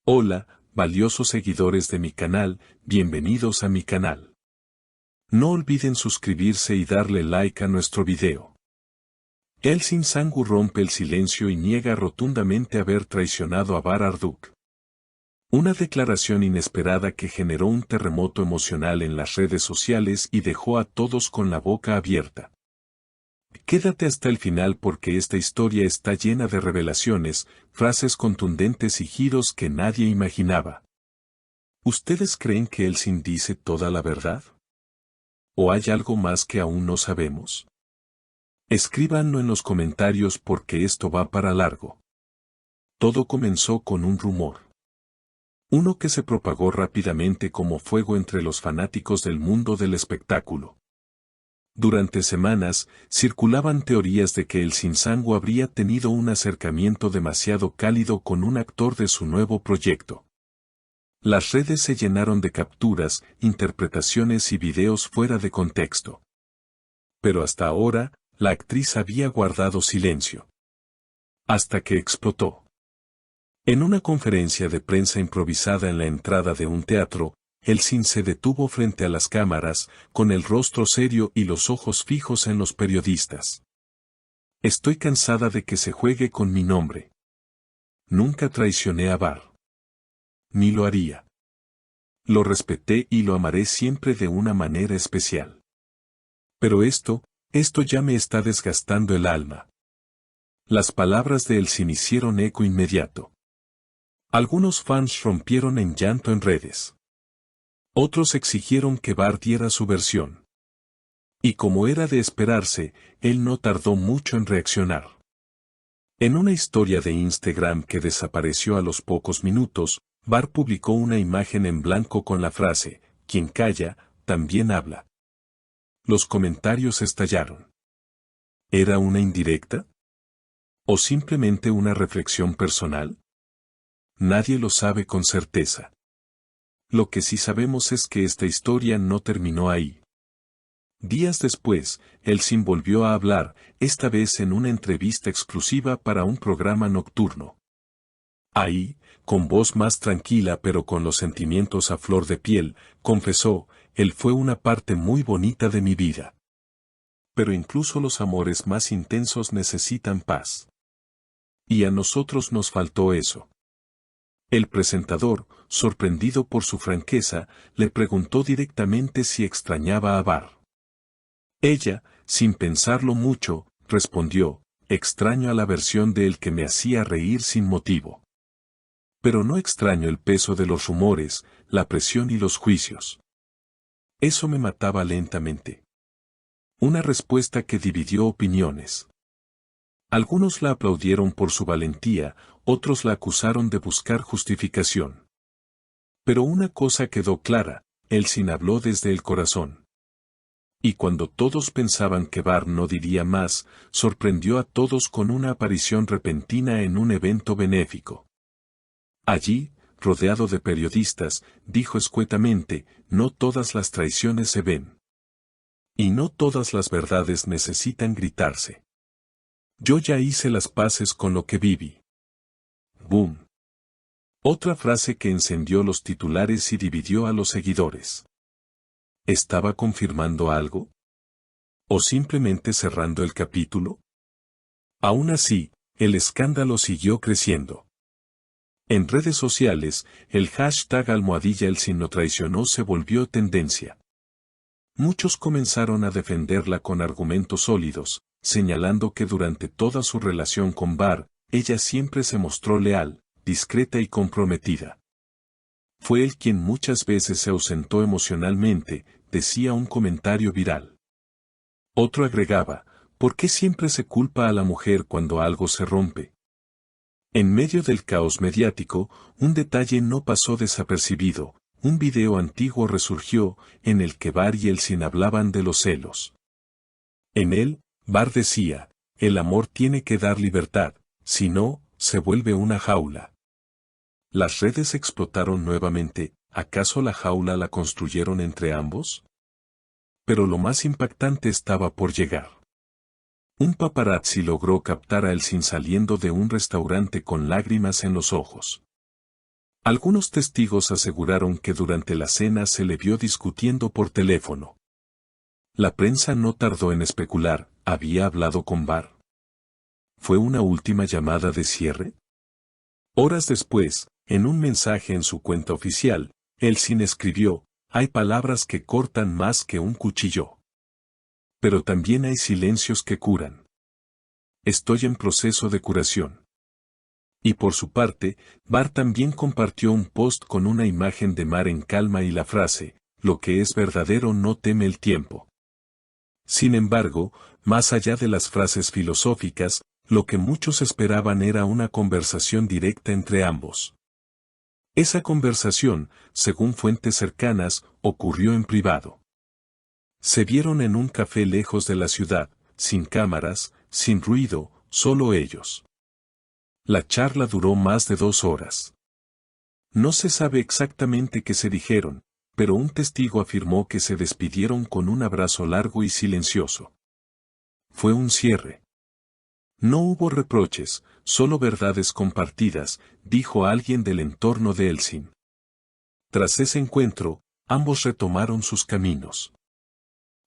Hola, valiosos seguidores de mi canal, bienvenidos a mi canal. No olviden suscribirse y darle like a nuestro video. Elsin Sangu rompe el silencio y niega rotundamente haber traicionado a Bar Arduk. Una declaración inesperada que generó un terremoto emocional en las redes sociales y dejó a todos con la boca abierta. Quédate hasta el final porque esta historia está llena de revelaciones, frases contundentes y giros que nadie imaginaba. ¿Ustedes creen que Elsin dice toda la verdad? ¿O hay algo más que aún no sabemos? Escríbanlo en los comentarios porque esto va para largo. Todo comenzó con un rumor. Uno que se propagó rápidamente como fuego entre los fanáticos del mundo del espectáculo. Durante semanas, circulaban teorías de que Elsin Sangu habría tenido un acercamiento demasiado cálido con un actor de su nuevo proyecto. Las redes se llenaron de capturas, interpretaciones y videos fuera de contexto. Pero hasta ahora, la actriz había guardado silencio. Hasta que explotó. En una conferencia de prensa improvisada en la entrada de un teatro, Elsin se detuvo frente a las cámaras, con el rostro serio y los ojos fijos en los periodistas. Estoy cansada de que se juegue con mi nombre. Nunca traicioné a Bar. Ni lo haría. Lo respeté y lo amaré siempre de una manera especial. Pero esto ya me está desgastando el alma. Las palabras de Elsin hicieron eco inmediato. Algunos fans rompieron en llanto en redes. Otros exigieron que Bar diera su versión. Y como era de esperarse, él no tardó mucho en reaccionar. En una historia de Instagram que desapareció a los pocos minutos, Bar publicó una imagen en blanco con la frase, "Quien calla, también habla". Los comentarios estallaron. ¿Era una indirecta? ¿O simplemente una reflexión personal? Nadie lo sabe con certeza. Lo que sí sabemos es que esta historia no terminó ahí. Días después, Elsin volvió a hablar, esta vez en una entrevista exclusiva para un programa nocturno. Ahí, con voz más tranquila pero con los sentimientos a flor de piel, confesó, él fue una parte muy bonita de mi vida. Pero incluso los amores más intensos necesitan paz. Y a nosotros nos faltó eso. El presentador, sorprendido por su franqueza, le preguntó directamente si extrañaba a Bar. Ella, sin pensarlo mucho, respondió, extraño a la versión de él que me hacía reír sin motivo. Pero no extraño el peso de los rumores, la presión y los juicios. Eso me mataba lentamente. Una respuesta que dividió opiniones. Algunos la aplaudieron por su valentía, otros la acusaron de buscar justificación. Pero una cosa quedó clara, Elsin habló desde el corazón. Y cuando todos pensaban que Bar no diría más, sorprendió a todos con una aparición repentina en un evento benéfico. Allí, rodeado de periodistas, dijo escuetamente, no todas las traiciones se ven. Y no todas las verdades necesitan gritarse. Yo ya hice las paces con lo que viví. Boom. Otra frase que encendió los titulares y dividió a los seguidores. ¿Estaba confirmando algo? ¿O simplemente cerrando el capítulo? Aún así, el escándalo siguió creciendo. En redes sociales, el hashtag #Elsin no traicionó se volvió tendencia. Muchos comenzaron a defenderla con argumentos sólidos, señalando que durante toda su relación con Bar, ella siempre se mostró leal, discreta y comprometida. Fue él quien muchas veces se ausentó emocionalmente, decía un comentario viral. Otro agregaba, ¿por qué siempre se culpa a la mujer cuando algo se rompe? En medio del caos mediático, un detalle no pasó desapercibido, un video antiguo resurgió, en el que Bar y Elsin hablaban de los celos. En él, Bar decía, el amor tiene que dar libertad, si no, se vuelve una jaula. Las redes explotaron nuevamente, ¿acaso la jaula la construyeron entre ambos? Pero lo más impactante estaba por llegar. Un paparazzi logró captar a Elsin saliendo de un restaurante con lágrimas en los ojos. Algunos testigos aseguraron que durante la cena se le vio discutiendo por teléfono. La prensa no tardó en especular, ¿había hablado con Barr? ¿Fue una última llamada de cierre? Horas después, en un mensaje en su cuenta oficial, Elsin escribió, hay palabras que cortan más que un cuchillo. Pero también hay silencios que curan. Estoy en proceso de curación. Y por su parte, Barr también compartió un post con una imagen de mar en calma y la frase, lo que es verdadero no teme el tiempo. Sin embargo, más allá de las frases filosóficas, lo que muchos esperaban era una conversación directa entre ambos. Esa conversación, según fuentes cercanas, ocurrió en privado. Se vieron en un café lejos de la ciudad, sin cámaras, sin ruido, solo ellos. La charla duró más de 2 horas. No se sabe exactamente qué se dijeron, pero un testigo afirmó que se despidieron con un abrazo largo y silencioso. Fue un cierre. No hubo reproches, solo verdades compartidas, dijo alguien del entorno de Elsin. Tras ese encuentro, ambos retomaron sus caminos.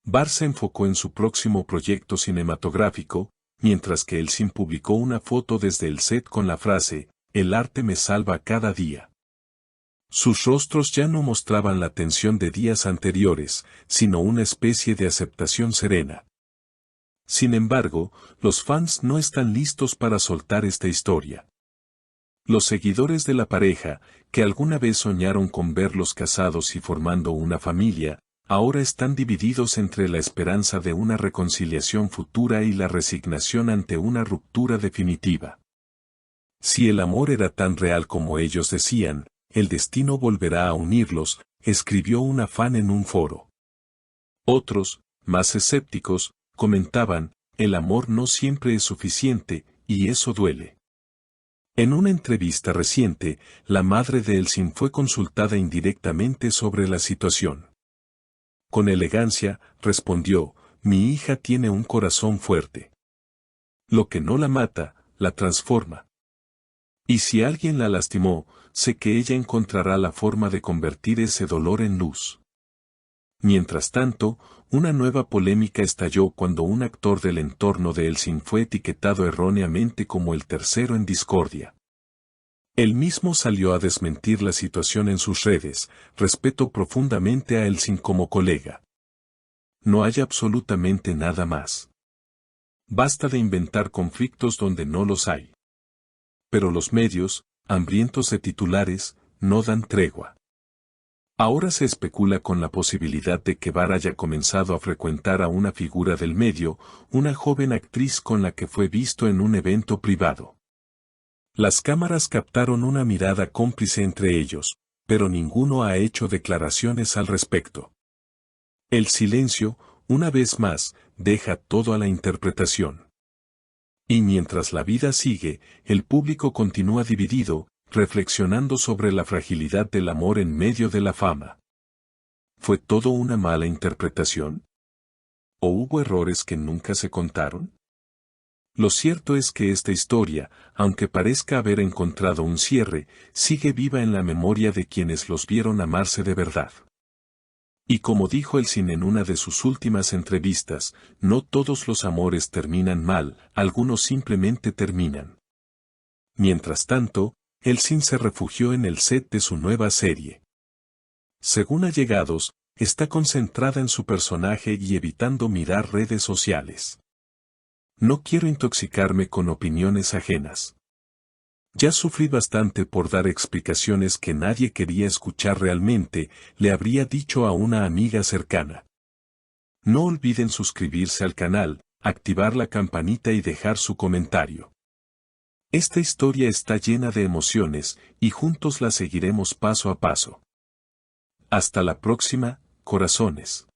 Barr se enfocó en su próximo proyecto cinematográfico, mientras que Elsin publicó una foto desde el set con la frase, el arte me salva cada día. Sus rostros ya no mostraban la tensión de días anteriores, sino una especie de aceptación serena. Sin embargo, los fans no están listos para soltar esta historia. Los seguidores de la pareja, que alguna vez soñaron con verlos casados y formando una familia, ahora están divididos entre la esperanza de una reconciliación futura y la resignación ante una ruptura definitiva. Si el amor era tan real como ellos decían, el destino volverá a unirlos, escribió una fan en un foro. Otros, más escépticos, comentaban, el amor no siempre es suficiente, y eso duele. En una entrevista reciente, la madre de Elsin fue consultada indirectamente sobre la situación. Con elegancia, respondió, mi hija tiene un corazón fuerte. Lo que no la mata, la transforma. Y si alguien la lastimó, sé que ella encontrará la forma de convertir ese dolor en luz. Mientras tanto, una nueva polémica estalló cuando un actor del entorno de Elsin fue etiquetado erróneamente como el tercero en discordia. Él mismo salió a desmentir la situación en sus redes, respeto profundamente a Elsin como colega. No hay absolutamente nada más. Basta de inventar conflictos donde no los hay. Pero los medios, hambrientos de titulares, no dan tregua. Ahora se especula con la posibilidad de que Barr haya comenzado a frecuentar a una figura del medio, una joven actriz con la que fue visto en un evento privado. Las cámaras captaron una mirada cómplice entre ellos, pero ninguno ha hecho declaraciones al respecto. El silencio, una vez más, deja todo a la interpretación. Y mientras la vida sigue, el público continúa dividido, reflexionando sobre la fragilidad del amor en medio de la fama. ¿Fue todo una mala interpretación? ¿O hubo errores que nunca se contaron? Lo cierto es que esta historia, aunque parezca haber encontrado un cierre, sigue viva en la memoria de quienes los vieron amarse de verdad. Y como dijo Elsin en una de sus últimas entrevistas, no todos los amores terminan mal, algunos simplemente terminan. Mientras tanto, Elsin se refugió en el set de su nueva serie. Según allegados, está concentrada en su personaje y evitando mirar redes sociales. No quiero intoxicarme con opiniones ajenas. Ya sufrí bastante por dar explicaciones que nadie quería escuchar realmente, le habría dicho a una amiga cercana. No olviden suscribirse al canal, activar la campanita y dejar su comentario. Esta historia está llena de emociones, y juntos la seguiremos paso a paso. Hasta la próxima, corazones.